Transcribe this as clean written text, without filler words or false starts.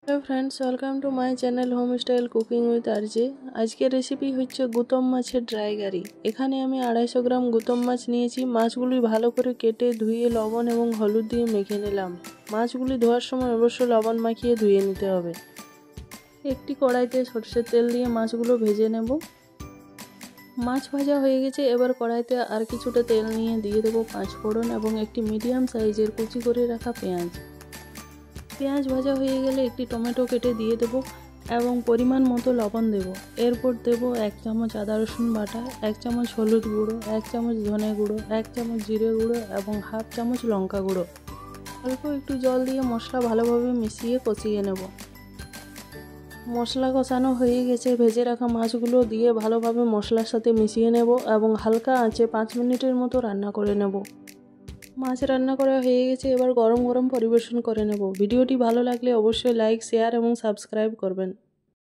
Hello friends, welcome to my channel home style cooking with RJ. आज के रेसिपি হচ্ছে গুতম মাছের ড্রাই কারি। এখানে আমি 250 গ্রাম গুতম মাছ নিয়েছি। মাছগুলি ভালো করে কেটে ধুয়ে লবণ এবং হলুদ দিয়ে মেখে নিলাম। মাছগুলি ধোয়ার সময় অবশ্যই লবণ মাখিয়ে ধুয়ে নিতে হবে। একটি কড়াইতে সরষের তেল দিয়ে মাছগুলো ভেজে নেব। মাছ ভাজা হয়ে গেছে। এবার কড়াইতে আর কিছুটা তেল নিয়ে দিয়ে দেব 5 ফোড়ন এবং একটি মিডিয়াম সাইজের কুচি করে রাখা পেঁয়াজ। পেঁয়াজ ভাজা হয়ে গেলে একটি টমেটো কেটে দিয়ে দেব এবং পরিমাণ মতো লবণ দেব। এরপর দেব 1 চামচ আদা রসুন বাটা, 1 চামচ হলুদ গুঁড়ো, 1 চামচ ধনে গুঁড়ো, 1 চামচ জিরে গুঁড়ো এবং হাফ চামচ লঙ্কা গুঁড়ো। অল্প একটু জল দিয়ে মশলা ভালোভাবে মিশিয়ে কষিয়ে নেব। মশলা কষানো হয়ে গেছে। ভেজে রাখা মাছগুলো দিয়ে ভালোভাবে মশলার সাথে মিশিয়ে নেব এবং হালকা আঁচে 5 মিনিটের মতো রান্না করে নেব। মাছ রান্না করা হয়ে গেছে। এবার গরম গরম পরিবেশন করে নেব। ভিডিওটি ভালো লাগলে অবশ্যই লাইক, শেয়ার এবং সাবস্ক্রাইব করবেন।